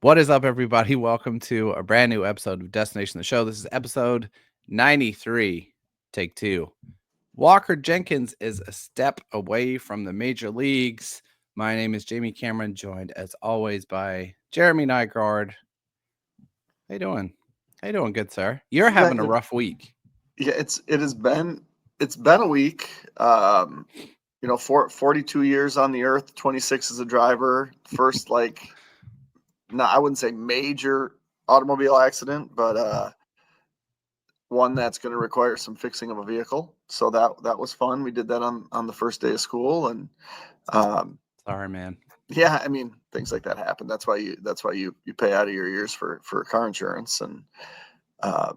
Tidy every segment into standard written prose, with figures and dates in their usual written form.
What is up, everybody? Welcome to a brand new episode of Destination the Show. This is episode 93, take two. Walker Jenkins is a step away from the major leagues. My name is Jamie Cameron, joined as always by Jeremy Nygaard. How you doing? How you doing, good sir? You're having a rough week. Yeah, it's been a week. 42 years on the earth, 26 as a driver. First, I wouldn't say major automobile accident, but one that's going to require some fixing of a vehicle. So that was fun. We did that on the first day of school, and sorry, man. Yeah, I mean, things like that happen. That's why you pay out of your ears for car insurance, and I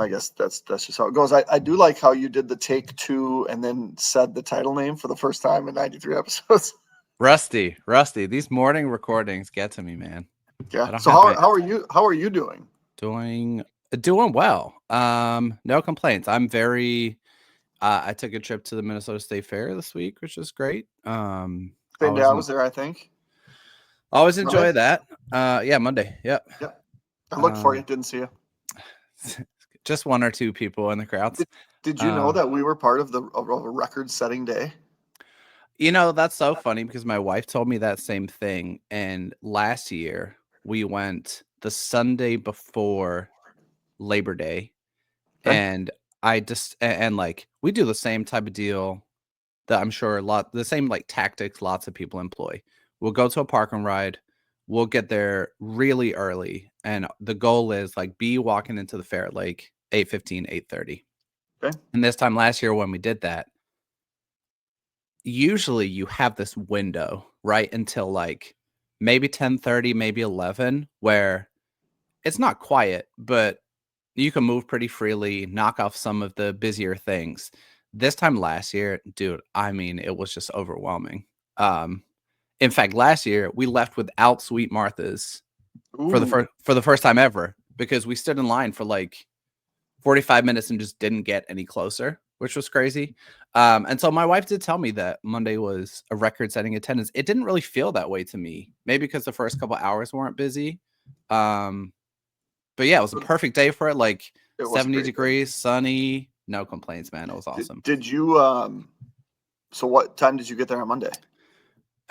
guess that's just how it goes. I do like how you did the take two and then said the title name for the first time in 93 episodes. Rusty. These morning recordings get to me, man. Yeah. So how are you doing? Doing well. No complaints. I'm very. I took a trip to the Minnesota State Fair this week, which was great. Same day I was there, I think. Always enjoy that. Yeah, Monday. Yep. I looked for you, didn't see you. Just one or two people in the crowds. Did you know that we were part of a record-setting day? You know, that's so funny because my wife told me that same thing. And last year we went the Sunday before Labor Day. Okay. And we do the same type of deal that I'm sure the same like tactics lots of people employ. We'll go to a park and ride. We'll get there really early. And the goal is be walking into the fair at 8:15, 8:30. Okay. And this time last year when we did that, usually you have this window right until maybe 10:30, maybe 11, where it's not quiet, but you can move pretty freely, knock off some of the busier things. This time last year, dude, I mean, it was just overwhelming. In fact, last year we left without Sweet Martha's for the first time ever because we stood in line for 45 minutes and just didn't get any closer, which was crazy. And so my wife did tell me that Monday was a record-setting attendance. It didn't really feel that way to me, maybe because the first couple hours weren't busy. But yeah, it was a perfect day for it. 70 degrees, sunny, no complaints, man. It was awesome. Did you? So what time did you get there on Monday?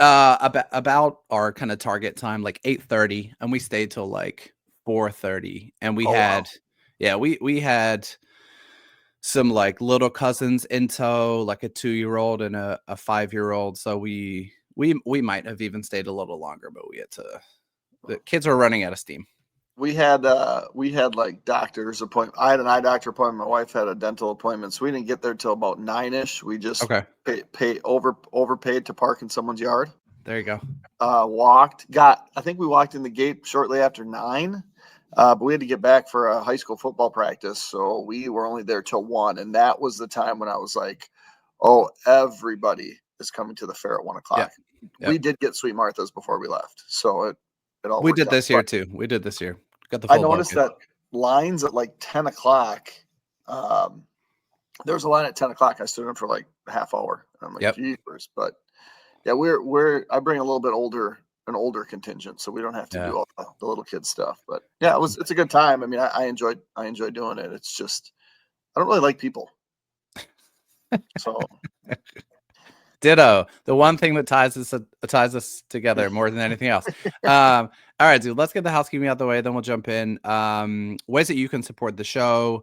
About our kind of target time, 8:30, and we stayed till 4:30, and we we had some little cousins in tow, a 2-year-old and a 5-year-old. So we might have even stayed a little longer, but we had to. The kids were running out of steam. We had doctor's appointment. I had an eye doctor appointment. My wife had a dental appointment, so we didn't get there till about 9ish. We just overpaid to park in someone's yard. There you go. I think we walked in the gate shortly after 9, but we had to get back for a high school football practice, so we were only there till 1, and that was the time when I was like, "Oh, everybody is coming to the fair at 1 o'clock." Yep. We did get Sweet Martha's before we left, so it all. We did this year too. We did this year. Got the full I noticed that lines at 10 o'clock. There was a line at 10 o'clock. I stood in for a half hour. I'm like, jeepers. But yeah, I bring a little bit an older contingent, so we don't have to do all the little kid stuff. But yeah, it's a good time. I mean, I enjoyed doing it. It's just I don't really like people. So ditto. The one thing that ties us together more than anything else. All right, dude, let's get the housekeeping out the way, then we'll jump in. Ways that you can support the show.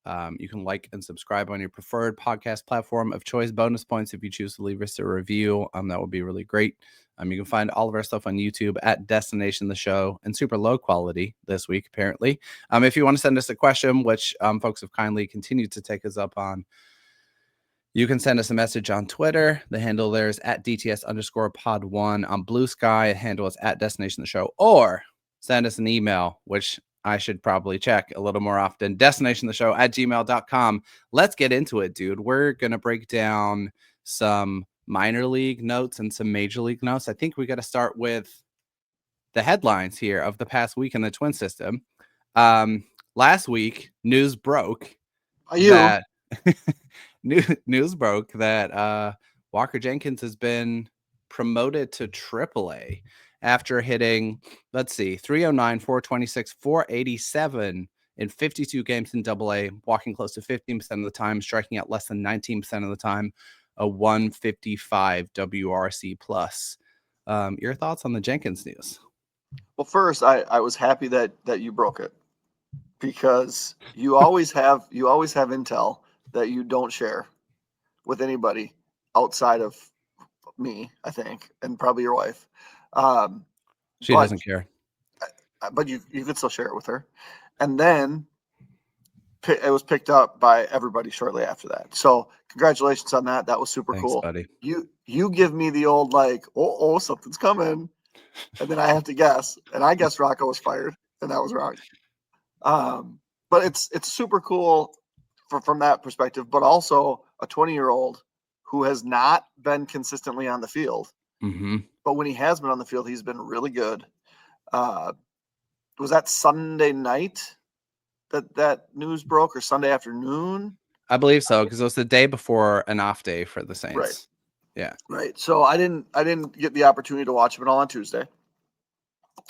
You can like and subscribe on your preferred podcast platform of choice. Bonus points if you choose to leave us a review. That would be really great. You can find all of our stuff on YouTube at Destination the Show, and super low quality this week, apparently. If you want to send us a question, which folks have kindly continued to take us up on, you can send us a message on Twitter. The handle there is at DTS_pod1. On Blue Sky, the handle is at Destination the Show. Or send us an email, which I should probably check a little more often. DestinationTheShow@gmail.com. Let's get into it, dude. We're going to break down some minor league notes and some major league notes. I think we got to start with the headlines here of the past week in the Twin System. Last week, news broke that news broke that Walker Jenkins has been promoted to AAA. after hitting, let's see, 309, 426, 487 in 52 games in AA, walking close to 15% of the time, striking out less than 19% of the time, a 155 WRC plus. Your thoughts on the Jenkins news? Well, first, I was happy that you broke it, because you always have intel that you don't share with anybody outside of me, I think, and probably your wife. She But doesn't care. you could still share it with her. And then it was picked up by everybody shortly after that. So congratulations on that. That was super Thanks, cool. buddy. You give me the old like, oh, something's coming, and then I have to guess, and I guess Rocco was fired, and that was wrong. But it's super cool from that perspective, but also a 20-year-old who has not been consistently on the field. Mm-hmm. But when he has been on the field, he's been really good. Was that Sunday night that news broke, or Sunday afternoon? I believe so, because it was the day before an off day for the Saints. Right. Yeah. Right. So I didn't get the opportunity to watch him at all on Tuesday.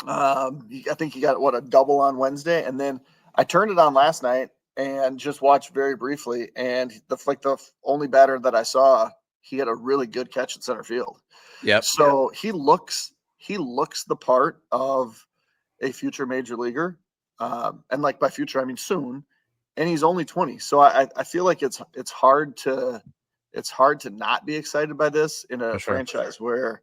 I think he got a double on Wednesday, and then I turned it on last night and just watched very briefly. And the only batter that I saw, he had a really good catch in center field. Yep. So he looks the part of a future major leaguer, and like by future I mean soon. And he's only 20, so I feel like it's hard to not be excited by this in a franchise where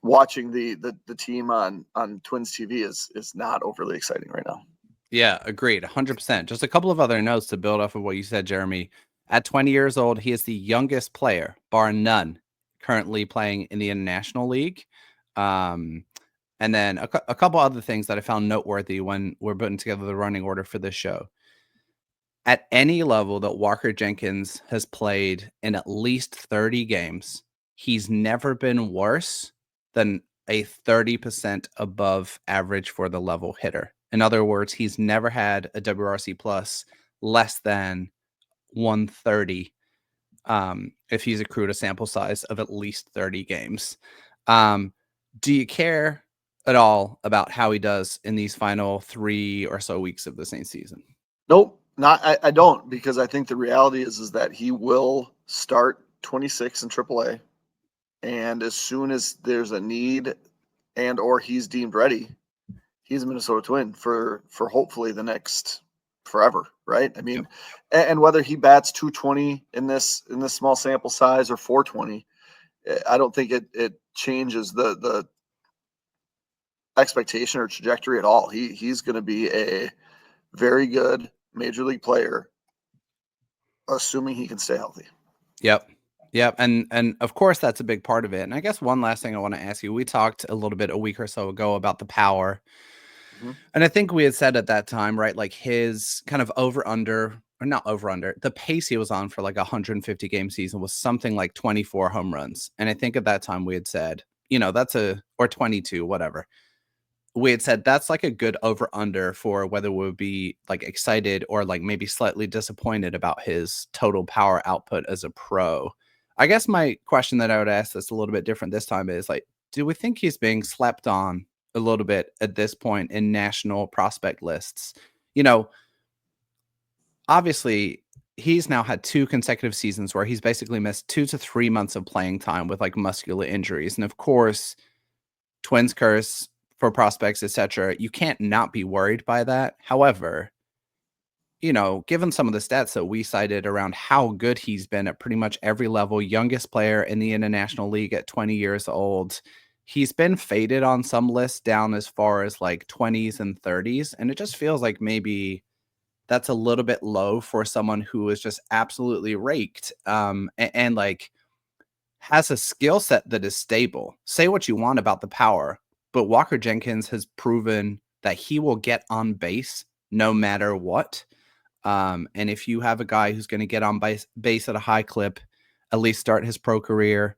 watching the team on Twins TV is not overly exciting right now. Yeah, agreed, 100%. Just a couple of other notes to build off of what you said, Jeremy. At 20 years old, he is the youngest player, bar none, currently playing in the International League. And then a couple other things that I found noteworthy when we're putting together the running order for this show. At any level that Walker Jenkins has played in at least 30 games, he's never been worse than a 30% above average for the level hitter. In other words, he's never had a WRC plus less than 130 if he's accrued a sample size of at least 30 games. Do you care at all about how he does in these final 3 or so weeks of the Saints season? Nope, I don't, because I think the reality is that he will start 26 in AAA, and as soon as there's a need and or he's deemed ready, he's a Minnesota Twin for hopefully the next forever, right? I mean, and whether he bats 220 in this small sample size or 420, I don't think it changes the expectation or trajectory at all. He's going to be a very good major league player, assuming he can stay healthy. Yep. And of course that's a big part of it. And I guess one last thing I want to ask you, we talked a little bit a week or so ago about the power. Mm-hmm. And I think we had said at that time, right, like his kind of the pace he was on for like 150 game season was something like 24 home runs. And I think at that time we had said, or 22, whatever. We had said that's like a good over under for whether we would be like excited or like maybe slightly disappointed about his total power output as a pro. I guess my question that I would ask that's a little bit different this time is like, do we think he's being slept on a little bit at this point in national prospect lists? Obviously he's now had 2 consecutive seasons where he's basically missed 2 to 3 months of playing time with like muscular injuries. And of course, Twins curse for prospects, etc. You can't not be worried by that. However, given some of the stats that we cited around how good he's been at pretty much every level, youngest player in the International League at 20 years old, he's been faded on some lists down as far as like 20s and 30s. And it just feels like maybe that's a little bit low for someone who is just absolutely raked and like has a skill set that is stable. Say what you want about the power, but Walker Jenkins has proven that he will get on base no matter what. And if you have a guy who's going to get on base at a high clip, at least start his pro career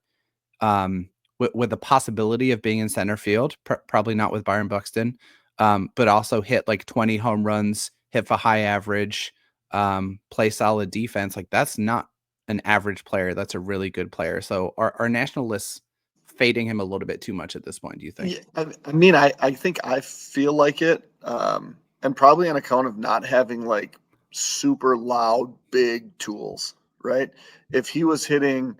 with the possibility of being in center field, probably not with Byron Buxton, but also hit like 20 home runs, hit for high average, play solid defense. Like that's not an average player. That's a really good player. So our national lists fading him a little bit too much at this point, do you think? Yeah, I mean, I think I feel like it, and probably on account of not having like super loud, big tools, right? If he was hitting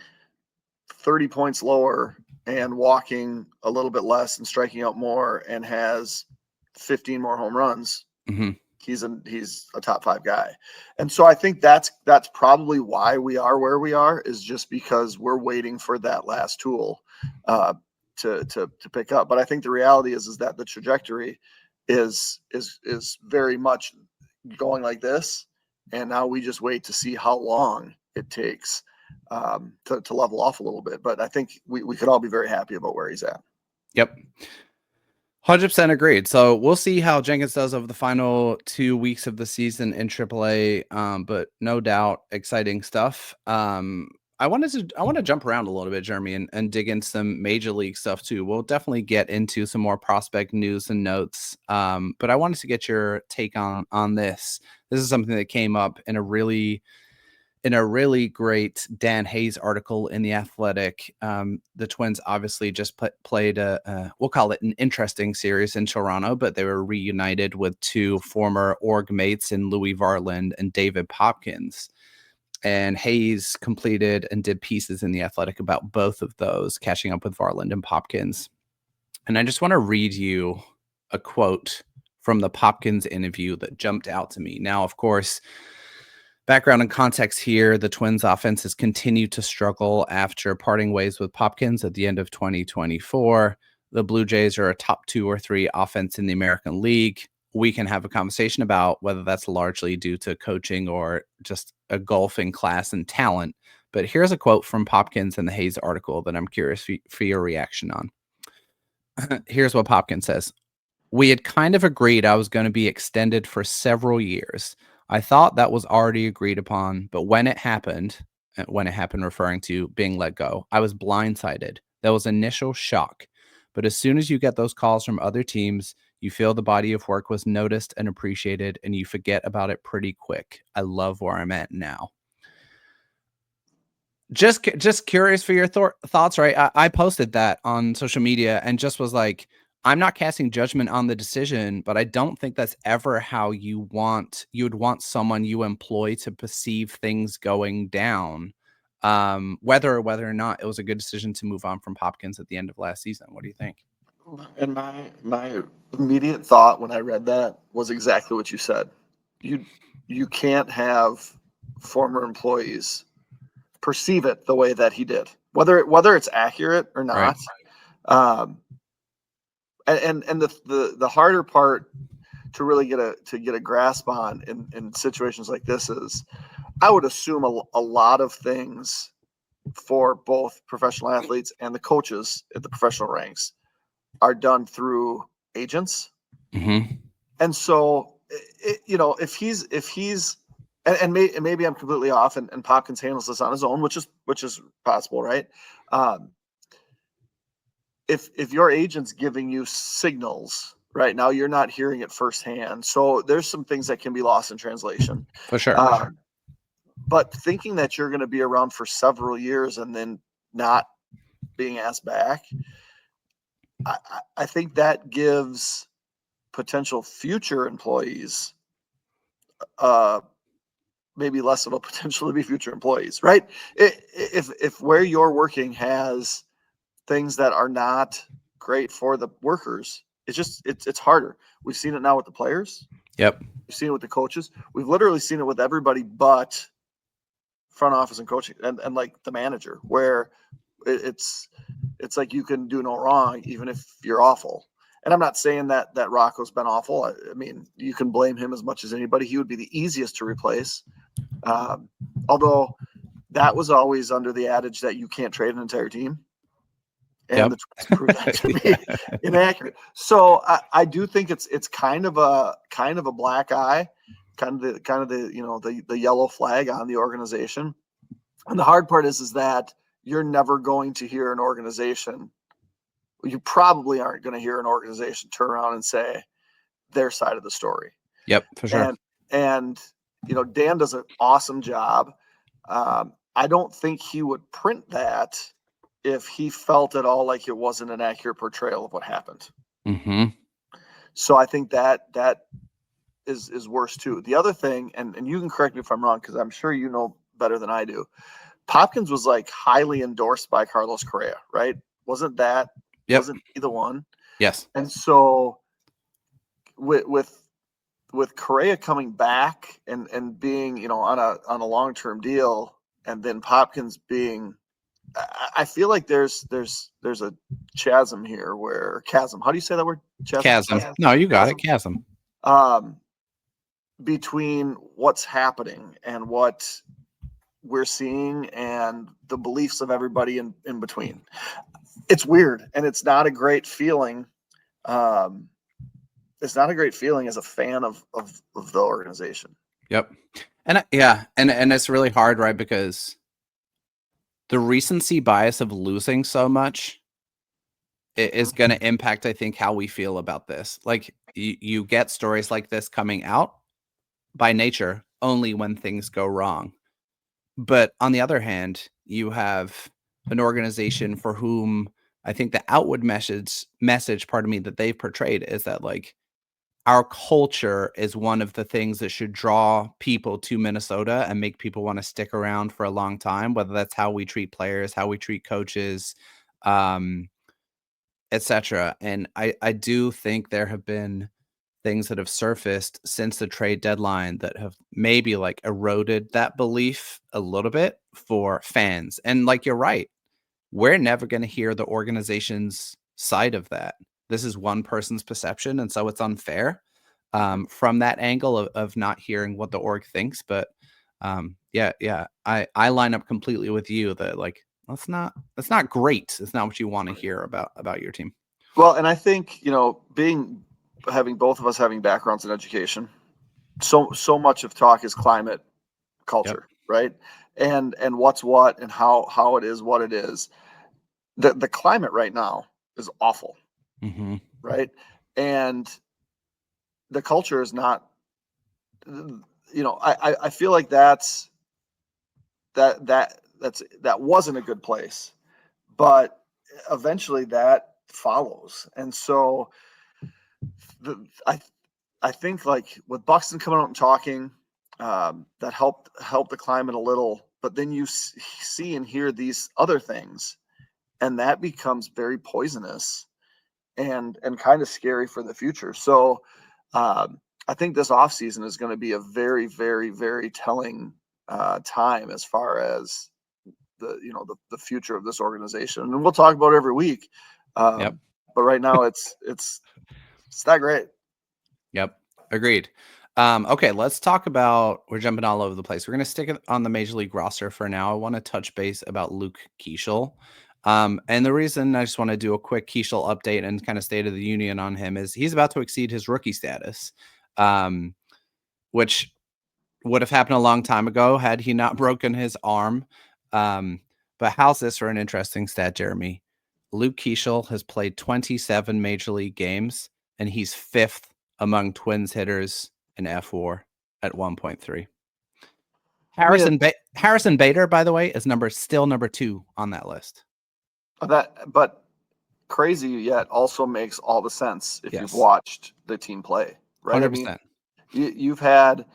30 points lower and walking a little bit less and striking out more and has 15 more home runs, Mm-hmm. he's a top 5 guy. And so I think that's probably why we are where we are, is just because we're waiting for that last tool to pick up. But I think the reality is that the trajectory is very much going like this, and now we just wait to see how long it takes to level off a little bit. But I think we could all be very happy about where he's at. Yep. 100% agreed. So we'll see how Jenkins does over the final 2 weeks of the season in AAA. But no doubt, exciting stuff. I want to jump around a little bit, Jeremy, and dig into some major league stuff too. We'll definitely get into some more prospect news and notes. But I wanted to get your take on this. This is something that came up in a really great Dan Hayes article in The Athletic. The Twins obviously just played we'll call it an interesting series in Toronto, but they were reunited with 2 former org mates in Louis Varland and David Popkins. And Hayes completed and did pieces in The Athletic about both of those, catching up with Varland and Popkins. And I just want to read you a quote from the Popkins interview that jumped out to me. Now, of course, background and context here, the Twins offense has continued to struggle after parting ways with Popkins at the end of 2024. The Blue Jays are a top 2 or 3 offense in the American League. We can have a conversation about whether that's largely due to coaching or just a gulf in class and talent. But here's a quote from Popkins in the Hayes article that I'm curious for your reaction on. Here's what Popkins says. We had kind of agreed I was going to be extended for several years. I thought that was already agreed upon, but when it happened referring to being let go, I was blindsided. There was initial shock. But as soon as you get those calls from other teams, you feel the body of work was noticed and appreciated, and you forget about it pretty quick. I love where I'm at now. Just curious for your thoughts, right? I posted that on social media and just was like, I'm not casting judgment on the decision, but I don't think that's ever how you would want someone you employ to perceive things going down. Whether or not it was a good decision to move on from Popkins at the end of last season. What do you think? And my immediate thought when I read that was exactly what you said. You can't have former employees perceive it the way that he did, whether it's accurate or not. Right. And the harder part to really get a grasp on in situations like this is, I would assume a lot of things for both professional athletes and the coaches at the professional ranks are done through agents. Mm-hmm. And so, if he's and maybe I'm completely off, and Popkins handles this on his own, which is possible, right? If your agent's giving you signals right now, you're not hearing it firsthand. So there's some things that can be lost in translation. For sure. But thinking that you're going to be around for several years and then not being asked back, I think that gives potential future employees maybe less of a potential to be future employees, right? If where you're working has things that are not great for the workers, it's harder. We've seen it now with the players. Yep. We've seen it with the coaches. We've literally seen it with everybody but front office and coaching and like the manager, where it's like you can do no wrong even if you're awful. And I'm not saying that Rocco's been awful. I mean, you can blame him as much as anybody. He would be the easiest to replace. Although that was always under the adage that you can't trade an entire team. And the Twins proved that to be inaccurate. So I do think it's kind of a black eye, kind of the yellow flag on the organization. And the hard part is that you're never going to hear an organization. You probably aren't going to hear an organization turn around and say their side of the story. Yep, for sure. And Dan does an awesome job. I don't think he would print that if he felt at all like it wasn't an accurate portrayal of what happened. Mm-hmm. So I think that is worse too. The other thing, and you can correct me if I'm wrong, because I'm sure you know better than I do. Popkins was like highly endorsed by Carlos Correa, right? Wasn't he the one? Yes. And so with Correa coming back and being, on a long-term deal, and then Popkins being, I feel like there's a chasm here chasm. How do you say that word? Chasm. No, you got it. Chasm. Between what's happening and what we're seeing and the beliefs of everybody in between. It's weird, and it's not a great feeling. It's not a great feeling as a fan of the organization. Yep. And and it's really hard, right? Because the recency bias of losing so much is going to impact, I think, how we feel about this. Like you get stories like this coming out by nature only when things go wrong. But on the other hand, you have an organization for whom I think the outward message, pardon me, that they've portrayed is that like our culture is one of the things that should draw people to Minnesota and make people want to stick around for a long time, whether that's how we treat players, how we treat coaches, etc. And I do think there have been things that have surfaced since the trade deadline that have maybe like eroded that belief a little bit for fans. And like, you're right. We're never going to hear the organization's side of that. This is one person's perception. And so it's unfair from that angle of not hearing what the org thinks. But yeah, I line up completely with you that like, that's not great. It's not what you want to hear about your team. Well, and I think, having both of us having backgrounds in education, so much of talk is climate culture, right? And what's what and how it is what it is. The climate right now is awful, right? And the culture is not. I feel like that wasn't a good place, but eventually that follows, and so I think like with Buxton coming out and talking, that helped the climate a little. But then you see and hear these other things, and that becomes very poisonous and kind of scary for the future. So I think this offseason is going to be a very, very, very telling time as far as the future of this organization. And we'll talk about it every week. But right now it's not great. Yep. Agreed. Okay, let's talk about, we're jumping all over the place. We're going to stick it on the Major League roster for now. I want to touch base about Luke Keeschel. And the reason I just want to do a quick Keeschel update and kind of state of the union on him is he's about to exceed his rookie status, which would have happened a long time ago had he not broken his arm. But how's this for an interesting stat, Jeremy? Luke Keeschel has played 27 Major League games, and he's 5th among Twins hitters in F4 at 1.3. Harrison Bader, by the way, is still number 2 on that list. But crazy yet also makes all the sense if you've watched the team play, right? 100%. I mean, you've had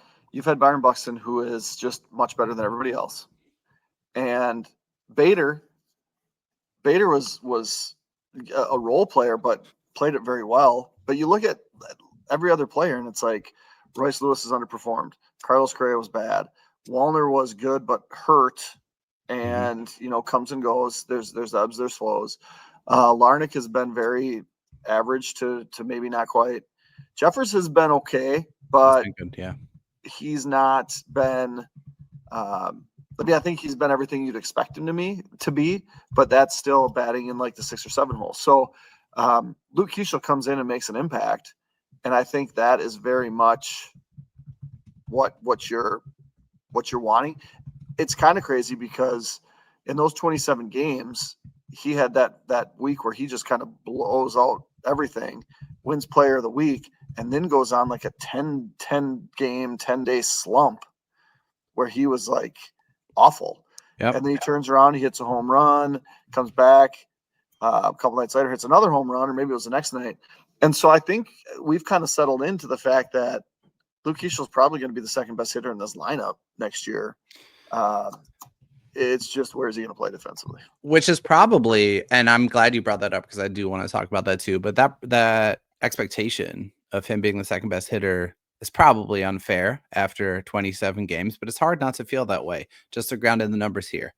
Byron Buxton, who is just much better than everybody else, and Bader was a role player, but played it very well. But you look at every other player, and it's like Royce Lewis has underperformed. Carlos Correa was bad. Wallner was good, but hurt, and comes and goes. There's ebbs, there's flows. Larnach has been very average to maybe not quite. Jeffers has been okay, but good, yeah. He's not been. I think he's been everything you'd expect him to be, but that's still batting in like the 6 or 7 hole. So Luke Keeschel comes in and makes an impact, and I think that is very much what you're wanting. It's kind of crazy because in those 27 games, he had that week where he just kind of blows out everything, wins Player of the Week, and then goes on like a 10 game 10-day slump where he was like awful. Yep. And then he turns around, he hits a home run, comes back a couple nights later, hits another home run, or maybe it was the next night. And so I think we've kind of settled into the fact that Luke Keishel's probably going to be the second best hitter in this lineup next year. It's just, where is he going to play defensively? Which is probably, and I'm glad you brought that up because I do want to talk about that too. But that expectation of him being the second best hitter is probably unfair after 27 games, but it's hard not to feel that way. Just to ground in the numbers here.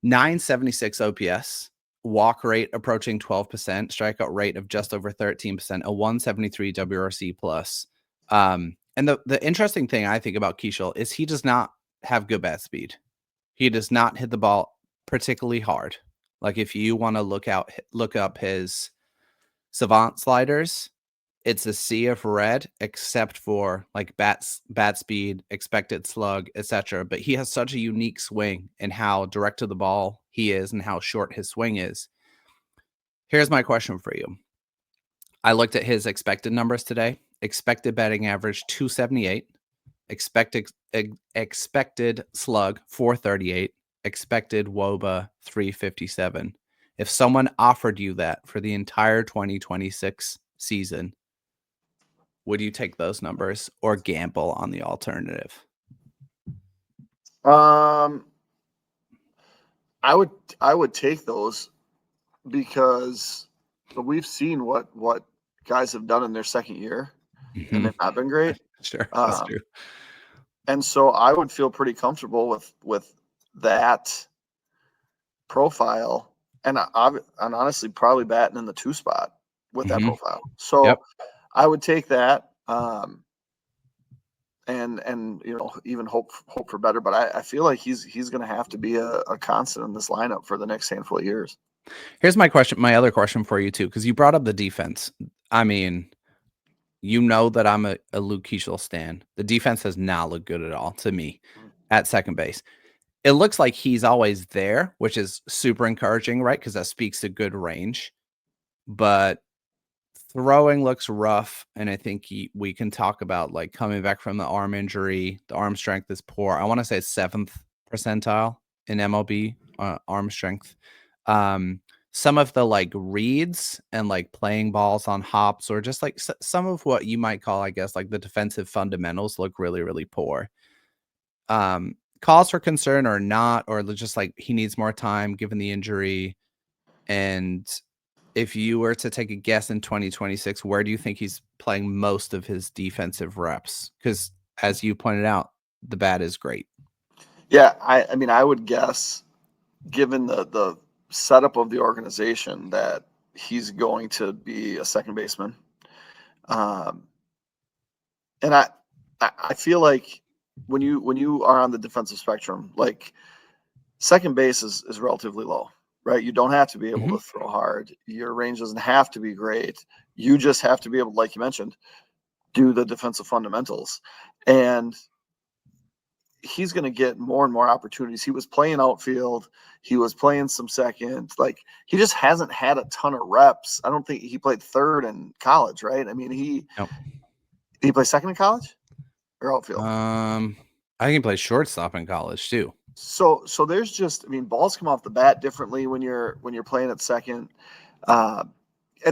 976 OPS, walk rate approaching 12%, strikeout rate of just over 13%, a 173 WRC plus. And the interesting thing I think about Keichel is he does not have good bat speed. He does not hit the ball particularly hard. Like if you want to look up his savant sliders, it's a sea of red except for like bat speed, expected slug, etc. But he has such a unique swing in how direct to the ball he is and how short his swing is. Here's my question for you. I looked at his expected numbers today. Expected batting average 278, expected slug 438, expected WOBA 357. If someone offered you that for the entire 2026 season, would you take those numbers or gamble on the alternative? I would take those because we've seen what guys have done in their second year, and they've not been great. Sure, that's true. And so I would feel pretty comfortable with that profile, and honestly probably batting in the 2 spot with that profile. So I would take that, and even hope for better. But I feel like he's going to have to be a constant in this lineup for the next handful of years. Here's my other question for you too, because you brought up the defense. I mean, that I'm a Luke Keichel stan. The defense has not looked good at all to me at second base. It looks like he's always there, which is super encouraging, right? Because that speaks to good range. But throwing looks rough, and I think we can talk about like coming back from the arm injury. The arm strength is poor. I want to say 7th percentile in MLB arm strength. Some of the like reads and like playing balls on hops, or just like some of what you might call, I guess, like the defensive fundamentals look really, really poor. Cause for concern or not, or just like he needs more time given the injury. And if you were to take a guess in 2026, where do you think he's playing most of his defensive reps? Because as you pointed out, the bat is great. Yeah, I mean, I would guess, given the setup of the organization, that he's going to be a second baseman. And I feel like when you are on the defensive spectrum, like second base is relatively low, right? You don't have to be able to throw hard. Your range doesn't have to be great. You just have to be able, like you mentioned, do the defensive fundamentals. And he's going to get more and more opportunities. He was playing outfield. He was playing some second. Like, he just hasn't had a ton of reps. I don't think he played third in college, right? I mean, he played second in college or outfield? I think he played shortstop in college too. So there's just, I mean, balls come off the bat differently when you're playing at second. And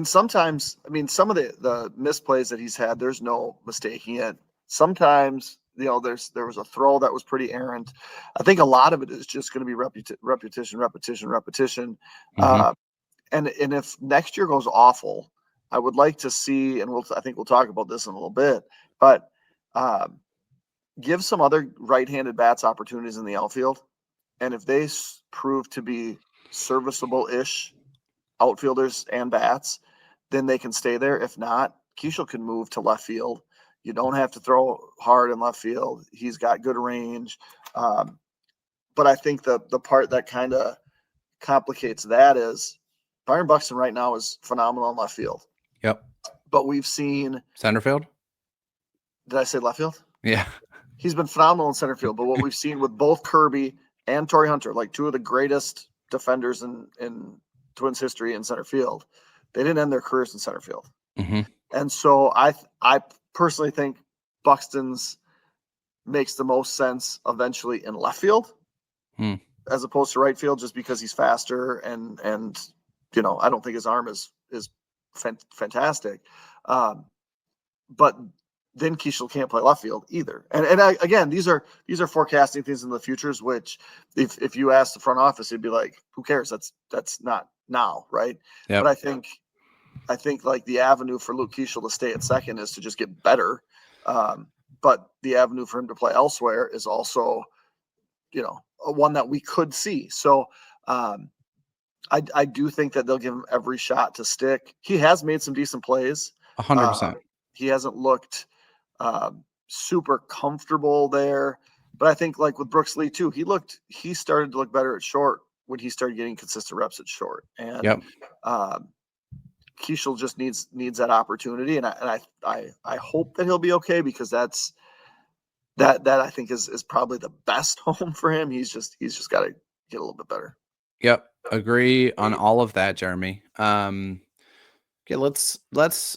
sometimes, I mean, some of the misplays that he's had, there's no mistaking it. Sometimes, there was a throw that was pretty errant. I think a lot of it is just going to be repetition. And if next year goes awful, I would like to see, and I think we'll talk about this in a little bit, but give some other right-handed bats opportunities in the outfield. And if they prove to be serviceable-ish outfielders and bats, then they can stay there. If not, Keichel can move to left field. You don't have to throw hard in left field. He's got good range. But I think the part that kind of complicates that is Byron Buxton right now is phenomenal in left field. Yep. But we've seen center field. Did I say left field? Yeah. He's been phenomenal in center field. But what we've seen with both Kirby and Torrey Hunter, like two of the greatest defenders in Twins history in center field, they didn't end their careers in center field. And so I personally think Buxton's makes the most sense eventually in left field. as opposed to right field, just because he's faster and I don't think his arm is fantastic. But then Keishel can't play left field either. And again, these are forecasting things in the futures, which if you ask the front office, it'd be like, who cares? That's not now, right? Yep. But I think like the avenue for Luke Keishel to stay at second is to just get better. But the avenue for him to play elsewhere is also, one that we could see. So I do think that they'll give him every shot to stick. He has made some decent plays. 100%. He hasn't looked super comfortable there, but I think like with Brooks Lee too, he started to look better at short when he started getting consistent reps at short. And Keishel just needs that opportunity, and I hope that he'll be okay, because that I think is probably the best home for him. He's just got to get a little bit better. Yep, agree on all of that, Jeremy. Okay, let's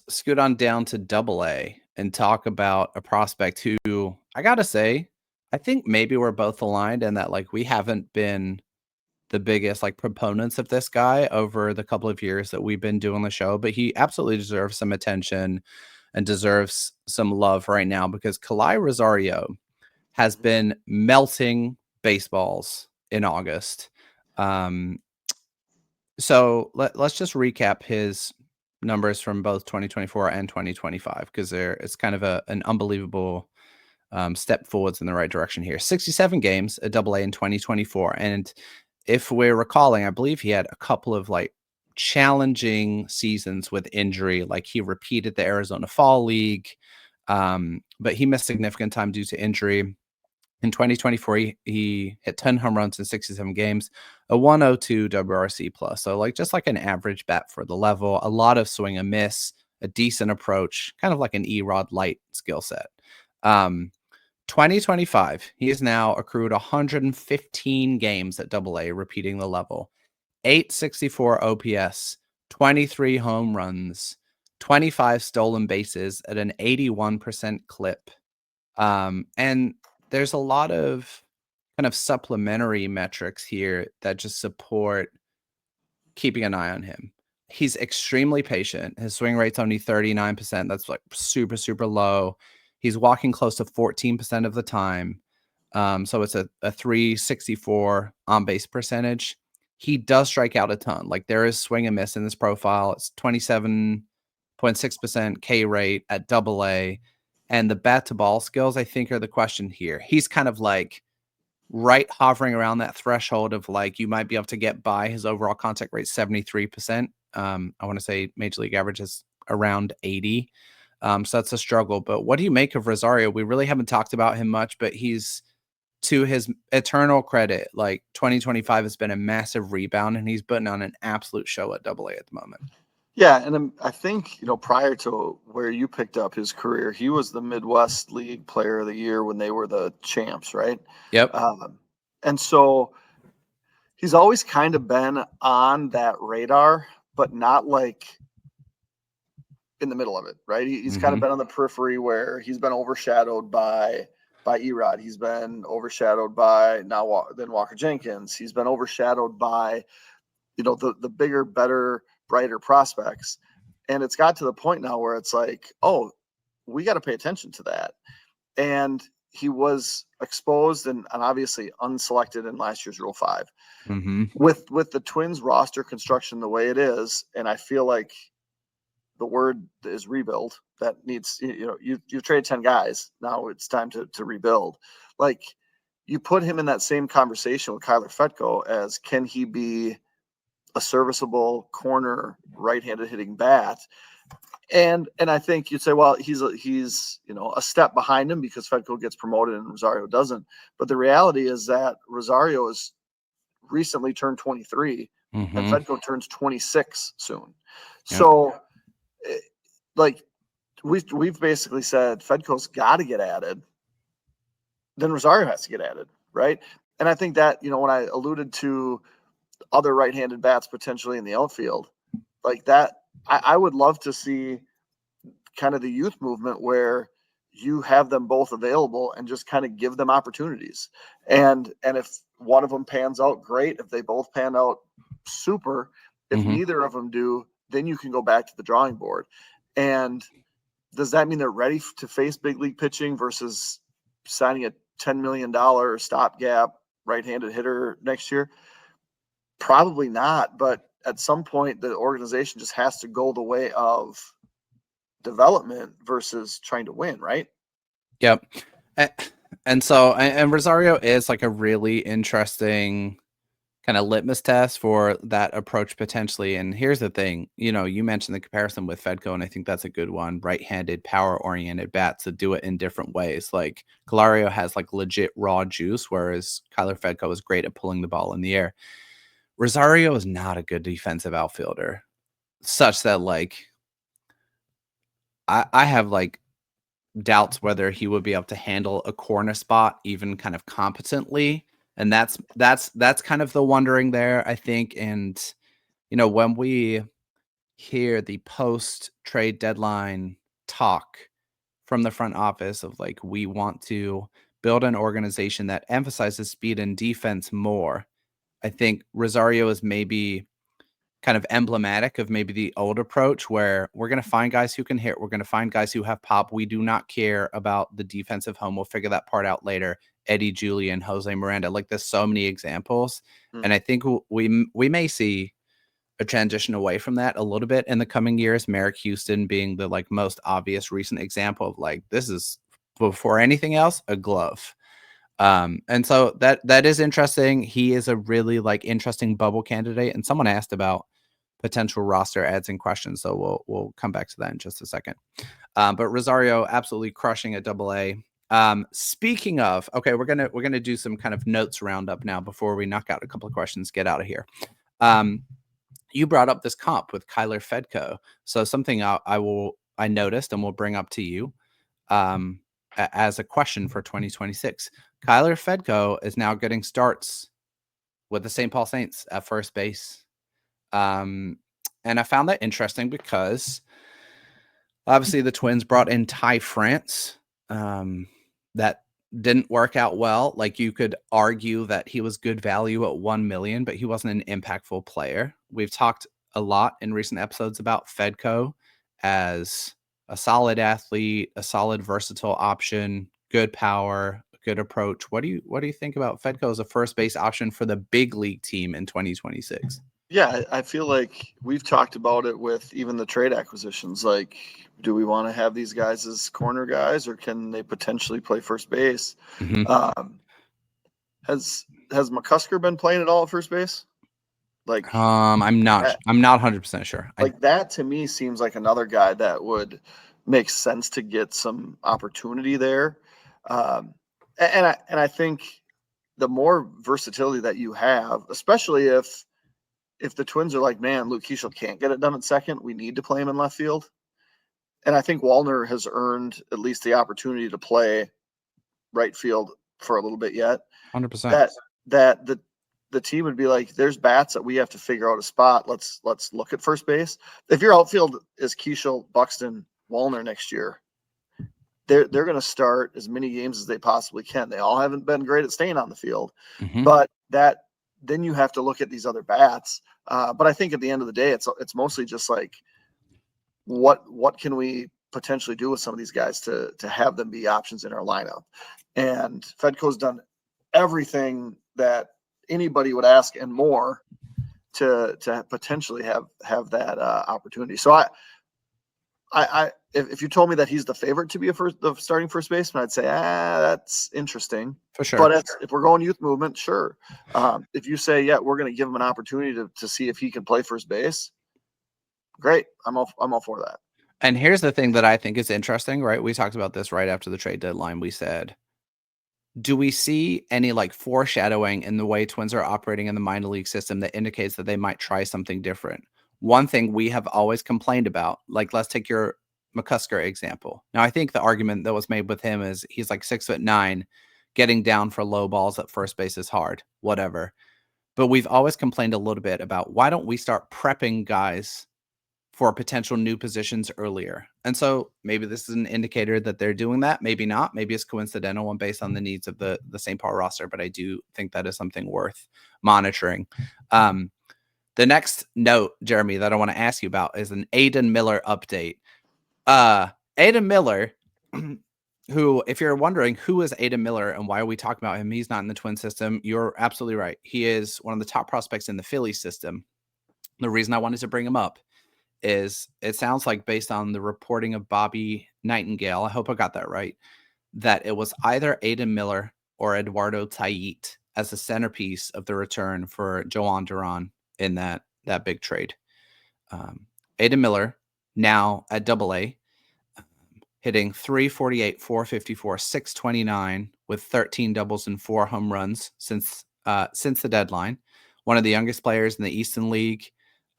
scoot on down to Double-A and talk about a prospect who, I gotta say, I think maybe we're both aligned in that like we haven't been the biggest like proponents of this guy over the couple of years that we've been doing the show, but he absolutely deserves some attention and deserves some love right now, because Kalai Rosario has been melting baseballs in August. So let's just recap his numbers from both 2024 and 2025, because it's kind of an unbelievable step forwards in the right direction here. 67 games at Double-A in 2024, and if we're recalling, I believe he had a couple of like challenging seasons with injury. Like he repeated the Arizona Fall League, but he missed significant time due to injury. In 2024, he hit 10 home runs in 67 games, a 102 WRC plus. So like just like an average bat for the level, a lot of swing and miss, a decent approach, kind of like an Erod light skill set. 2025, he has now accrued 115 games at Double-A, repeating the level. 864 OPS, 23 home runs, 25 stolen bases at an 81% clip. And there's a lot of kind of supplementary metrics here that just support keeping an eye on him. He's extremely patient. His swing rate's only 39%. That's like super, super low. He's walking close to 14% of the time. So it's a 364 on base percentage. He does strike out a ton. Like there is swing and miss in this profile. It's 27.6% K rate at Double-A. And the bat to ball skills, I think, are the question here. He's kind of like right hovering around that threshold of like you might be able to get by. His overall contact rate 73%. I want to say major league average is around 80. So that's a struggle. But what do you make of Rosario? We really haven't talked about him much, but he's, to his eternal credit, like 2025 has been a massive rebound, and he's putting on an absolute show at Double-A at the moment. Yeah, and I think, prior to where you picked up his career, he was the Midwest League Player of the Year when they were the champs, right? Yep. And so he's always kind of been on that radar, but not like in the middle of it, right? He's kind of been on the periphery, where he's been overshadowed by Erod. He's been overshadowed by then Walker Jenkins. He's been overshadowed by, the bigger, better, brighter prospects. And it's got to the point now where it's like, oh, we got to pay attention to that. And he was exposed and obviously unselected in last year's Rule 5. With the Twins roster construction the way it is, and I feel like the word is rebuild. That needs, you trade 10 guys. Now it's time to rebuild. Like, you put him in that same conversation with Kyler Fetko as, can he be a serviceable corner right-handed hitting bat? And I think you'd say, well, he's a step behind him because Fetko gets promoted and Rosario doesn't. But the reality is that Rosario has recently turned 23 and Fetko turns 26 soon. Yep. So like we've basically said Fedko's got to get added, then Rosario has to get added, right? And I think that, when I alluded to other right-handed bats potentially in the outfield, like that, I would love to see kind of the youth movement where you have them both available and just kind of give them opportunities. And if one of them pans out, great. If they both pan out, super. If neither of them do, then you can go back to the drawing board. And does that mean they're ready to face big league pitching versus signing a $10 million stopgap right-handed hitter next year? Probably not. But at some point, the organization just has to go the way of development versus trying to win, right? Yep. And so, and Rosario is like a really interesting kind of litmus test for that approach potentially. And here's the thing, you mentioned the comparison with Fedko, and I think that's a good one. Right-handed, power-oriented bats that do it in different ways. Like Calario has like legit raw juice, whereas Kyler Fedko is great at pulling the ball in the air. Rosario is not a good defensive outfielder, such that like I have like doubts whether he would be able to handle a corner spot even kind of competently. And that's kind of the wondering there, I think. And, when we hear the post trade deadline talk from the front office of like, we want to build an organization that emphasizes speed and defense more, I think Rosario is maybe kind of emblematic of maybe the old approach where we're going to find guys who can hit. We're going to find guys who have pop. We do not care about the defensive home. We'll figure that part out later. Eddie Julian, Jose Miranda, like there's so many examples. And I think we may see a transition away from that a little bit in the coming years. Merrick Houston being the like most obvious recent example of like, this is before anything else, a glove. And so that is interesting. He is a really like interesting bubble candidate. And someone asked about potential roster adds and questions. So we'll come back to that in just a second. But Rosario absolutely crushing at AA. Speaking of, okay, we're gonna do some kind of notes roundup now before we knock out a couple of questions, get out of here. You brought up this comp with Kyler Fedko. So something I noticed and will bring up to you as a question for 2026. Kyler Fedko is now getting starts with the St. Paul Saints at first base. And I found that interesting because obviously the Twins brought in Ty France. That didn't work out well. Like you could argue that he was good value at $1 million, but he wasn't an impactful player. We've talked a lot in recent episodes about Fedko as a solid athlete, a solid versatile option, good power, good approach. What do you think about Fedko as a first base option for the big league team in 2026? Yeah, I feel like we've talked about it with even the trade acquisitions. Like, do we want to have these guys as corner guys, or can they potentially play first base? Has McCusker been playing at all at first base? Like, I'm not 100% sure. Like that to me seems like another guy that would make sense to get some opportunity there. And I think the more versatility that you have, especially if the Twins are like, man, Luke Keeschel can't get it done at second, we need to play him in left field. And I think Wallner has earned at least the opportunity to play right field for a little bit yet. 100%. That the team would be like, there's bats that we have to figure out a spot. Let's look at first base. If your outfield is Keeschel, Buxton, Wallner next year, they're going to start as many games as they possibly can. They all haven't been great at staying on the field, but then you have to look at these other bats. But I think at the end of the day, it's mostly just like, what can we potentially do with some of these guys to have them be options in our lineup? And Fedko's done everything that anybody would ask and more to potentially have that opportunity. So if you told me that he's the favorite to be the starting first baseman, I'd say, that's interesting. For sure. But if we're going youth movement, sure. If you say, yeah, we're going to give him an opportunity to see if he can play first base, great. I'm all for that. And here's the thing that I think is interesting, right? We talked about this right after the trade deadline. We said, do we see any like foreshadowing in the way Twins are operating in the minor league system that indicates that they might try something different? One thing we have always complained about, like let's take your McCusker example. Now, I think the argument that was made with him is he's like 6'9", getting down for low balls at first base is hard, whatever. But we've always complained a little bit about why don't we start prepping guys for potential new positions earlier. And so maybe this is an indicator that they're doing that. Maybe not. Maybe it's coincidental and based on the needs of the St. Paul roster. But I do think that is something worth monitoring. The next note, Jeremy, that I want to ask you about is an Aiden Miller update. Aiden Miller, who, if you're wondering who is Aiden Miller and why are we talking about him, he's not in the Twin system. You're absolutely right. He is one of the top prospects in the Philly system. The reason I wanted to bring him up is it sounds like, based on the reporting of Bobby Nightingale, I hope I got that right, that it was either Aiden Miller or Eduardo Tait as the centerpiece of the return for Joan Duran in that big trade. Aiden Miller now at AA, hitting 348, 454, 629 with 13 doubles and 4 home runs since the deadline. One of the youngest players in the Eastern League.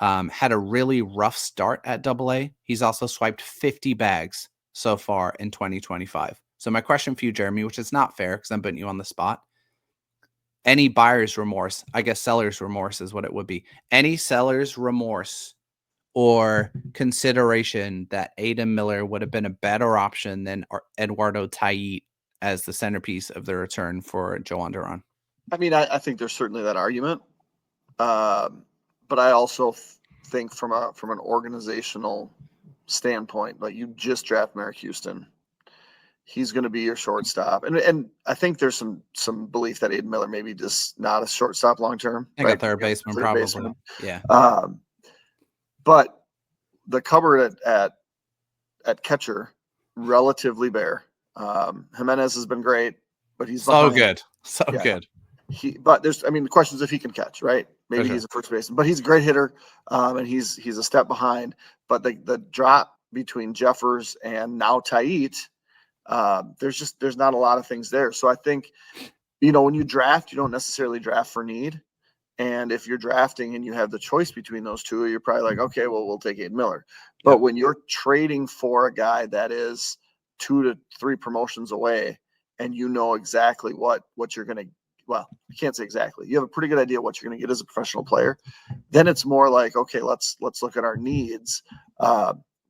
Had a really rough start at AA. He's also swiped 50 bags so far in 2025. So my question for you, Jeremy, which is not fair because I'm putting you on the spot. Any buyer's remorse, I guess seller's remorse is what it would be. Any seller's remorse or consideration that Aiden Miller would have been a better option than Eduardo Tait as the centerpiece of the return for Joan Duran? I mean, I think there's certainly that argument. But I also think from an organizational standpoint, like, you just draft Merrick Houston. He's going to be your shortstop. And I think there's some belief that Aiden Miller maybe just not a shortstop long term. I think a third baseman, probably. Yeah. But the cupboard at catcher, relatively bare. Jimenez has been great, but he's so good. Good. But the question is if he can catch, right? Maybe he's a first baseman, but he's a great hitter, and he's a step behind. But the drop between Jeffers and now Tait, there's not a lot of things there. So I think, when you draft, you don't necessarily draft for need. And if you're drafting and you have the choice between those two, you're probably like, okay, well, we'll take Aiden Miller. But when you're trading for a guy that is 2 to 3 promotions away, and exactly what you're going to, well, you can't say exactly. You have a pretty good idea what you're going to get as a professional player. Then it's more like, okay, let's look at our needs.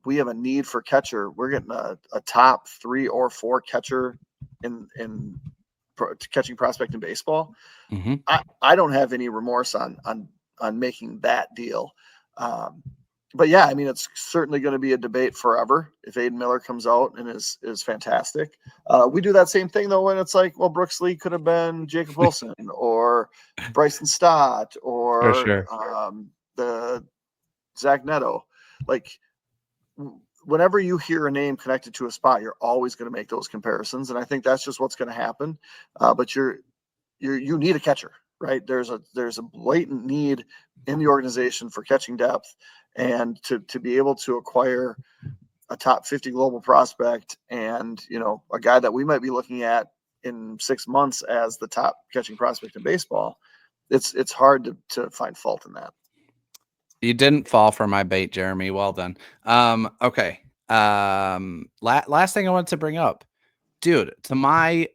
We have a need for catcher. We're getting a top 3 or 4 catcher in catching prospect in baseball. Mm-hmm. I don't have any remorse on making that deal. But yeah, it's certainly going to be a debate forever if Aiden Miller comes out and is fantastic. We do that same thing though when it's like, well, Brooks Lee could have been Jacob Wilson or Bryson Stott or the Zach Neto. Like, whenever you hear a name connected to a spot, you're always going to make those comparisons, and I think that's just what's going to happen. But you need a catcher, right? There's a blatant need in the organization for catching depth. And to be able to acquire a top 50 global prospect and, a guy that we might be looking at in 6 months as the top catching prospect in baseball, it's hard to find fault in that. You didn't fall for my bait, Jeremy. Well done. Okay. Last thing I wanted to bring up, dude, to my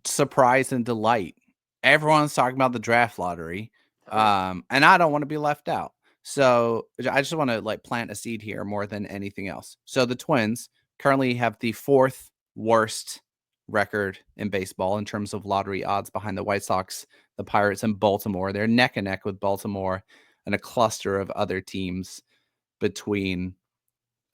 surprise and delight, everyone's talking about the draft lottery. And I don't want to be left out. So I just want to plant a seed here more than anything else. So the Twins currently have the 4th worst record in baseball in terms of lottery odds, behind the White Sox, the Pirates, and Baltimore. They're neck and neck with Baltimore and a cluster of other teams between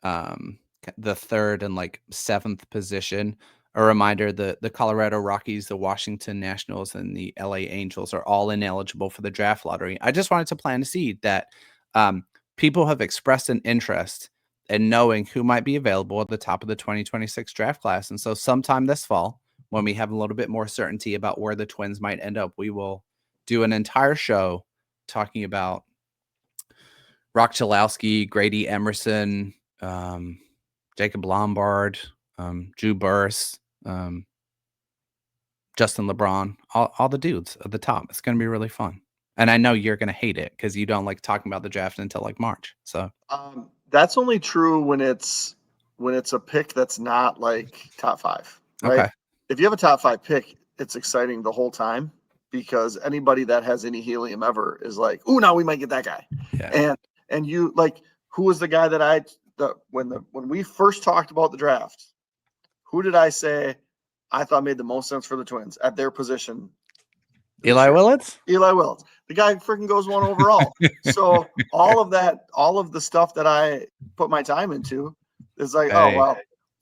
the 3rd and 7th position. A reminder, the Colorado Rockies, the Washington Nationals, and the LA Angels are all ineligible for the draft lottery. I just wanted to plant a seed that people have expressed an interest in knowing who might be available at the top of the 2026 draft class. And so sometime this fall, when we have a little bit more certainty about where the Twins might end up, we will do an entire show talking about Rock Chalowski, Grady Emerson, Jacob Lombard, Drew Burris, Justin LeBron, all the dudes at the top. It's going to be really fun. And I know you're going to hate it because you don't like talking about the draft until March. So that's only true when it's a pick that's not top 5, right? Okay. If you have a top 5 pick, it's exciting the whole time because anybody that has any helium ever is like, "Ooh, now we might get that guy." Yeah. And you who was the guy that when we first talked about the draft, who did I say I thought made the most sense for the Twins at their position? Eli Willits? Eli Willits. The guy freaking goes 1 overall. So all of the stuff that I put my time into is like, oh, well,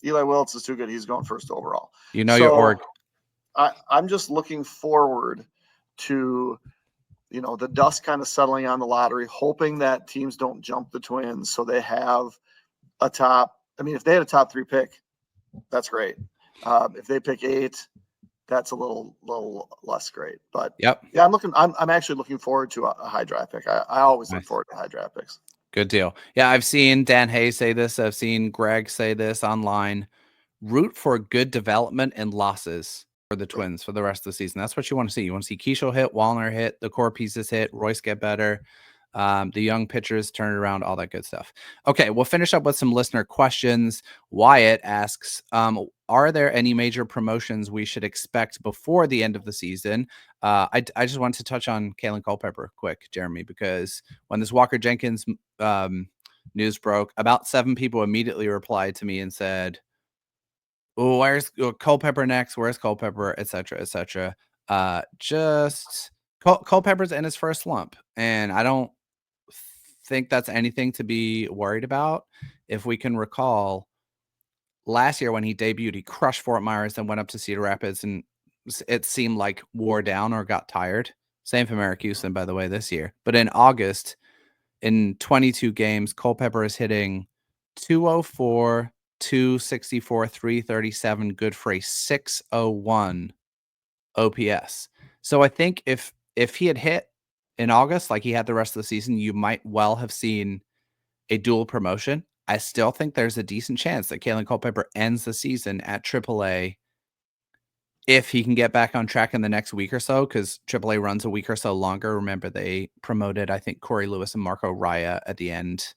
Eli Willits is too good. He's going 1st overall. Your org. I'm just looking forward to, the dust kind of settling on the lottery, hoping that teams don't jump the Twins. So they have if they had a top 3 pick, that's great. If they pick 8, that's a little less great. But yeah, I'm actually looking forward to a high draft pick. I always look forward to high draft picks. Good deal. Yeah, I've seen Dan Hayes say this. I've seen Greg say this online. Root for good development and losses for the Twins for the rest of the season. That's what you want to see. You want to see Keishel hit, Wallner hit, the core pieces hit, Royce get better, the young pitchers turn it around, all that good stuff. Okay, we'll finish up with some listener questions. Wyatt asks, are there any major promotions we should expect before the end of the season? I just wanted to touch on Kalen Culpepper quick, Jeremy, because when this Walker Jenkins news broke, about 7 people immediately replied to me and said, oh, where's Culpepper next? Where's Culpepper, et cetera, et cetera. Just Culpepper's in his first slump, and I don't think that's anything to be worried about. If we can recall, last year when he debuted, he crushed Fort Myers and went up to Cedar Rapids, and it seemed like wore down or got tired. Same for Merrick Houston, by the way, this year. But in August, in 22 games, Culpepper is hitting 204, 264, 337, good for a 601 OPS. So I think if he had hit in August like he had the rest of the season, you might well have seen a dual promotion. I still think there's a decent chance that Kalen Culpepper ends the season at AAA if he can get back on track in the next week or so, because AAA runs a week or so longer. Remember, they promoted, I think, Corey Lewis and Marco Raya at the end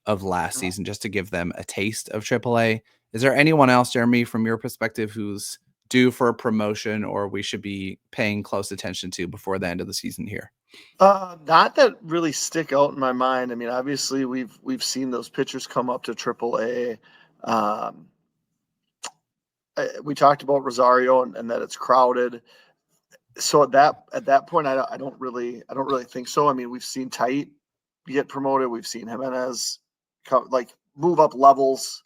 of last season just to give them a taste of AAA. Is there anyone else, Jeremy, from your perspective, who's due for a promotion or we should be paying close attention to before the end of the season here? Not that really stick out in my mind. I mean, obviously we've seen those pitchers come up to AAA. We talked about Rosario and that it's crowded. So at that point, I don't really think so. I mean, we've seen Tait get promoted. We've seen Jimenez move up levels,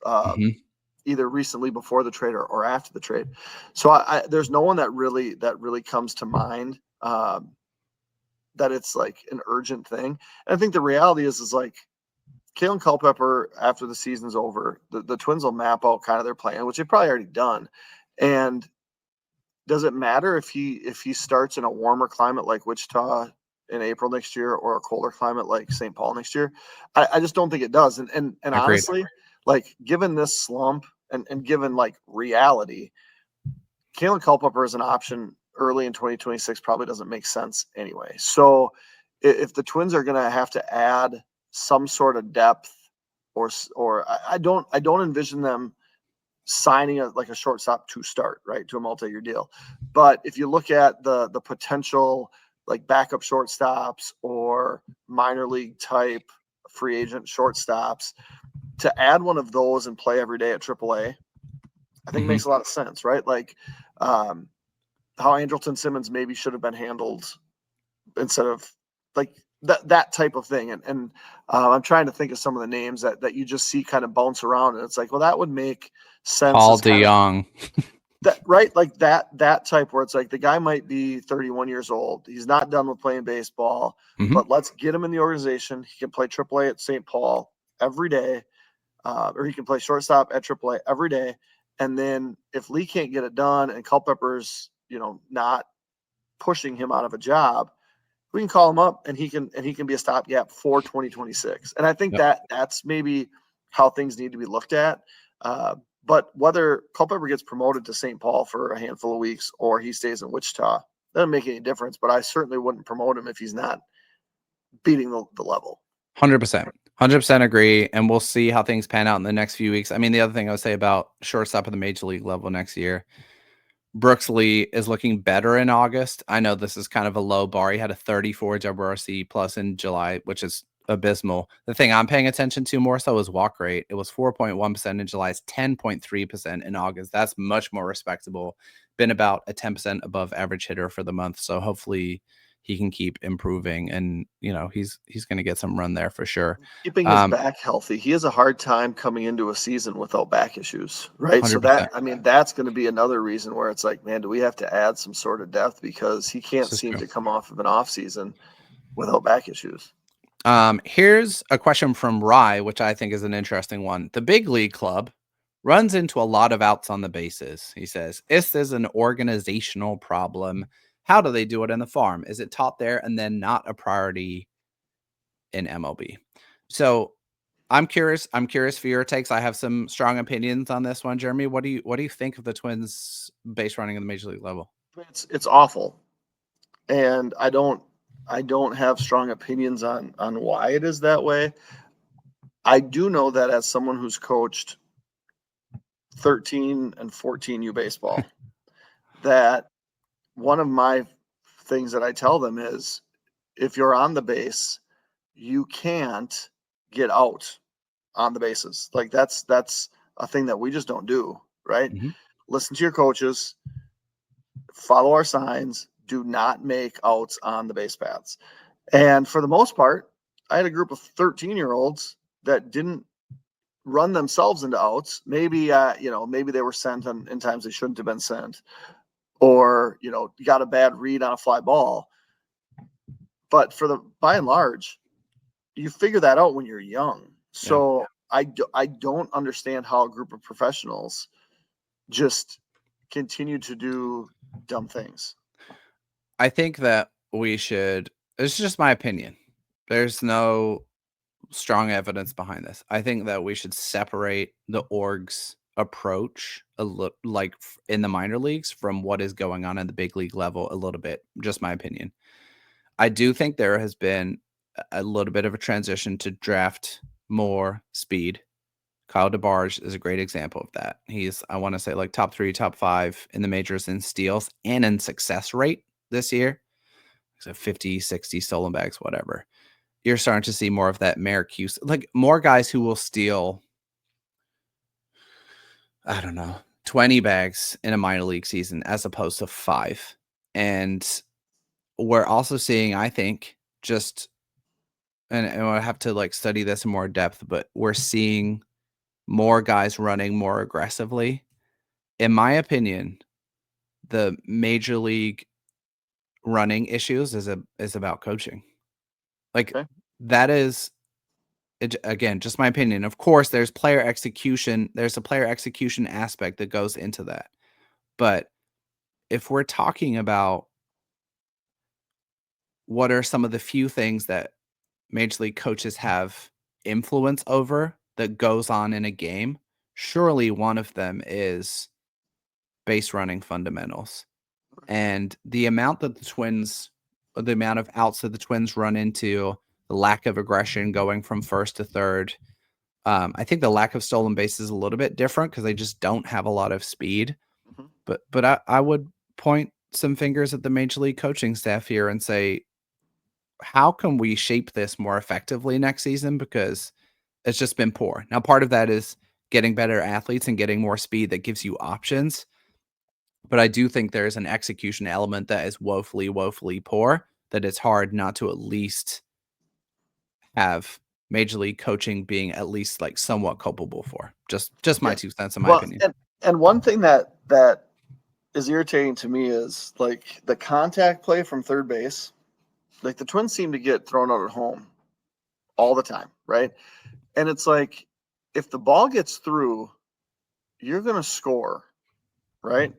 either recently before the trade or after the trade. So there's no one that really comes to mind that it's like an urgent thing. And I think the reality is like Kalen Culpepper, after the season's over, the Twins will map out kind of their plan, which they've probably already done. And does it matter if he starts in a warmer climate like Wichita in April next year or a colder climate like St. Paul next year? I just don't think it does. And honestly, like given this slump and given like reality, Kalen Culpepper is an option early in 2026 probably doesn't make sense anyway. So if the Twins are going to have to add some sort of depth or I don't envision them signing a shortstop to start, right, to a multi-year deal. But if you look at the potential like backup shortstops or minor league type free agent shortstops, to add one of those and play every day at AAA, I think makes a lot of sense, right? Like how Andrelton Simmons maybe should have been handled instead of like that type of thing. And I'm trying to think of some of the names that you just see kind of bounce around, and it's like, well, that would make sense. Paul DeYoung. That, right? Like that type where it's like the guy might be 31 years old. He's not done with playing baseball, but let's get him in the organization. He can play AAA at St. Paul every day, or he can play shortstop at AAA every day. And then if Lee can't get it done and Culpepper's, not pushing him out of a job, we can call him up and he can be a stopgap for 2026. And I think that's maybe how things need to be looked at. But whether Culpepper gets promoted to St. Paul for a handful of weeks or he stays in Wichita, doesn't make any difference. But I certainly wouldn't promote him if he's not beating the level. 100% agree. And we'll see how things pan out in the next few weeks. I mean, the other thing I would say about shortstop at the major league level next year, Brooks Lee is looking better in August. I know this is kind of a low bar. He had a 34 WRC plus in July, which is abysmal. The thing I'm paying attention to more so is walk rate. It was 4.1% in July, 10.3% in August. That's much more respectable. Been about a 10% above average hitter for the month. So hopefully he can keep improving, and he's going to get some run there for sure. Keeping his back healthy. He has a hard time coming into a season without back issues, right? 100%. So that's going to be another reason where it's like, man, do we have to add some sort of depth, because he can't seem to come off of an off season without back issues. Here's a question from Rye, which I think is an interesting one. The big league club runs into a lot of outs on the bases. He says, is this an organizational problem? How do they do it in the farm? Is it taught there and then not a priority in MLB? So I'm curious for your takes. I have some strong opinions on this one. Jeremy, what do you think of the Twins base running at the major league level? It's awful. And I don't have strong opinions on why it is that way. I do know that as someone who's coached 13 and 14U baseball, that one of my things that I tell them is, if you're on the base, you can't get out on the bases. Like that's a thing that we just don't do, right? Mm-hmm. Listen to your coaches, follow our signs, do not make outs on the base paths. And for the most part, I had a group of 13-year-olds that didn't run themselves into outs. Maybe maybe they were sent in times they shouldn't have been sent, or got a bad read on a fly ball. But by and large, you figure that out when you're young. So yeah. I don't understand how a group of professionals just continue to do dumb things. I think that we should, it's just my opinion, there's no strong evidence behind this. I think that we should separate the org's approach like in the minor leagues from what is going on in the big league level a little bit. Just my opinion. I do think there has been a little bit of a transition to draft more speed. Kyle DeBarge is a great example of that. He's, I want to say, like top 3, top 5 in the majors in steals and in success rate this year. So 50, 60 stolen bags, whatever. You're starting to see more of that Maracuse, like more guys who will steal, I don't know, 20 bags in a minor league season as opposed to 5. And we're also seeing, I think, just, and I have to like study this in more depth, but we're seeing more guys running more aggressively. In my opinion, the major league running issues is about coaching. Like that is, again, just my opinion. Of course, there's player execution. There's a player execution aspect that goes into that. But if we're talking about what are some of the few things that major league coaches have influence over that goes on in a game, surely one of them is base running fundamentals. And the amount that the amount of outs that the Twins run into, the lack of aggression going from first to third. I think the lack of stolen base is a little bit different because they just don't have a lot of speed. Mm-hmm. But I would point some fingers at the major league coaching staff here and say, how can we shape this more effectively next season? Because it's just been poor. Now, part of that is getting better athletes and getting more speed that gives you options. But I do think there's an execution element that is woefully, woefully poor, that it's hard not to at least have major league coaching being at least like somewhat culpable for. Just my 2 cents in my opinion. And one thing that is irritating to me is like the contact play from third base. Like the Twins seem to get thrown out at home all the time, right? And it's like, if the ball gets through, you're going to score, right?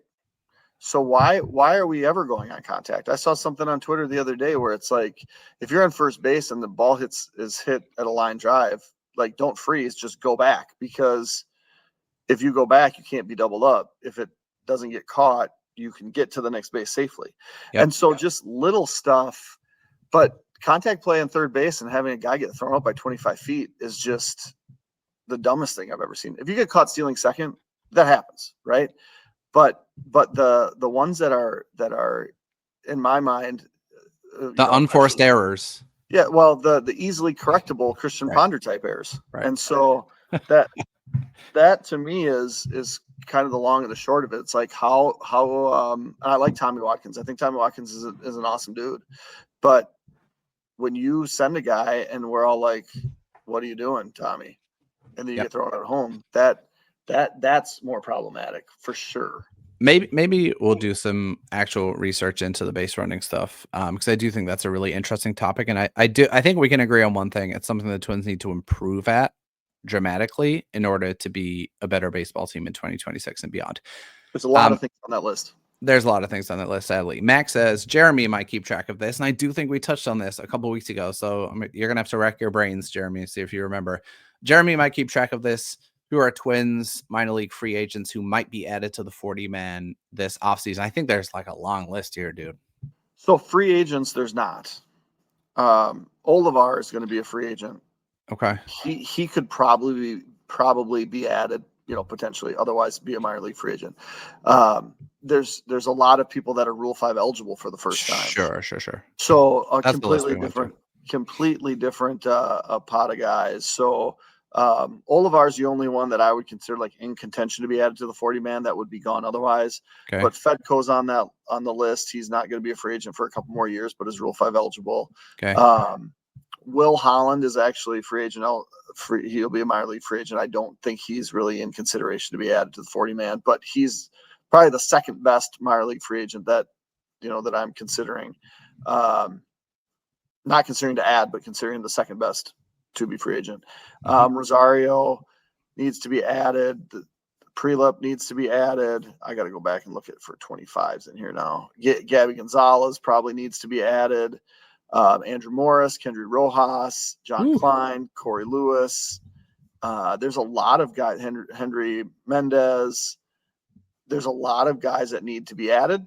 So why are we ever going on contact? I saw something on Twitter the other day where it's like, if you're on first base and the ball is hit at a line drive, like don't freeze, just go back, because if you go back, you can't be doubled up. If it doesn't get caught, you can get to the next base safely. Yep. And so just little stuff, but contact play on third base and having a guy get thrown up by 25 feet is just the dumbest thing I've ever seen. If you get caught stealing second, that happens, right? But the ones that are in my mind, the unforced errors. Yeah, well, the easily correctable Christian Right. Ponder type errors, Right. and so that that to me is kind of the long and the short of it. It's like how and I like Tommy Watkins. I think Tommy Watkins is an awesome dude, but when you send a guy and we're all like, "What are you doing, Tommy?" and then you Yep. get thrown out at home, that's more problematic for sure. Maybe we'll do some actual research into the base running stuff, because I do think that's a really interesting topic, and I think we can agree on one thing. It's something the Twins need to improve at dramatically in order to be a better baseball team in 2026 and beyond. There's a lot of things on that list. There's a lot of things on that list, sadly. Max says Jeremy might keep track of this, and I do think we touched on this a couple weeks ago. So you're gonna have to rack your brains, Jeremy, see if you remember. Jeremy might keep track of this. Who are Twins minor league free agents who might be added to the 40-man this offseason? I think there's like a long list here, dude. So free agents, there's not. Olivar is going to be a free agent. Okay. He could probably be added, potentially. Otherwise, be a minor league free agent. There's a lot of people that are Rule 5 eligible for the first time. Sure. So a That's completely different pot of guys. So Olivar is the only one that I would consider like in contention to be added to the 40-man that would be gone otherwise. Okay. But Fedko's on the list. He's not going to be a free agent for a couple more years, but is Rule 5 eligible. Okay. Will Holland is actually free agent. He'll be a minor league free agent. I don't think he's really in consideration to be added to the 40-man, but he's probably the second best minor league free agent that I'm considering. Not considering to add, but considering the second best to be free agent. Rosario needs to be added. The Prelip needs to be added. I got to go back and look at for 25s in here now. Gabby Gonzalez probably needs to be added. Andrew Morris, Kendry Rojas, John Klein, Corey Lewis. There's a lot of guys. Henry Mendez. There's a lot of guys that need to be added.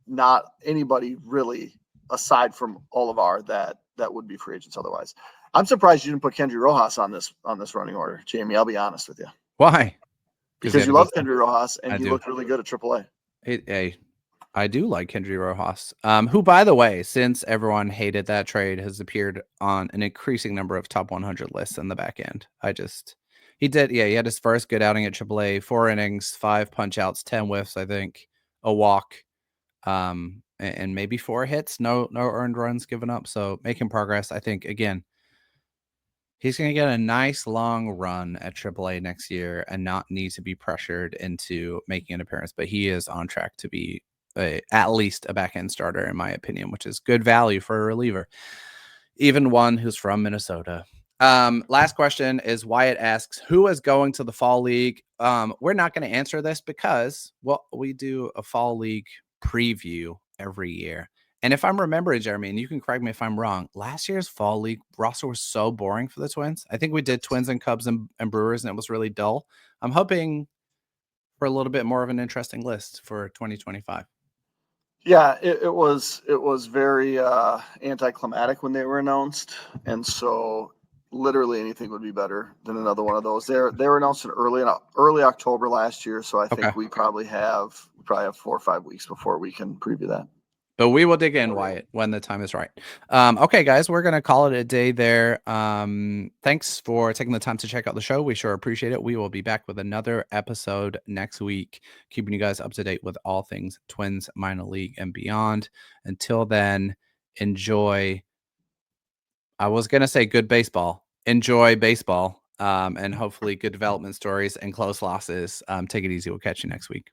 Not anybody really aside from Olivar that would be free agents otherwise. I'm surprised you didn't put Kendry Rojas on this running order, Jamie. I'll be honest with you. Why? Because you love Kendry Rojas and he looked really good at AAA. I do like Kendry Rojas, who, by the way, since everyone hated that trade, has appeared on an increasing number of top 100 lists in the back end. He had his first good outing at AAA, 4 innings, 5 punch outs, 10 whiffs, I think, a walk, and maybe 4 hits, no earned runs given up. So making progress. I think, again, he's going to get a nice long run at AAA next year and not need to be pressured into making an appearance, but he is on track to be at least a back-end starter, in my opinion, which is good value for a reliever, even one who's from Minnesota. Last question is Wyatt asks, who is going to the fall league? We're not going to answer this because, we do a fall league preview every year. And if I'm remembering, Jeremy, and you can correct me if I'm wrong, last year's fall league roster was so boring for the Twins. I think we did Twins and Cubs and Brewers, and it was really dull. I'm hoping for a little bit more of an interesting list for 2025. Yeah, it was very anticlimactic when they were announced, and so literally anything would be better than another one of those. They were announced in early October last year, so I think we probably have 4 or 5 weeks before we can preview that. But we will dig in, Wyatt, when the time is right. Okay, guys, we're going to call it a day there. Thanks for taking the time to check out the show. We sure appreciate it. We will be back with another episode next week, keeping you guys up to date with all things Twins, minor league, and beyond. Until then, enjoy. I was going to say good baseball. Enjoy baseball, and hopefully good development stories and close losses. Take it easy. We'll catch you next week.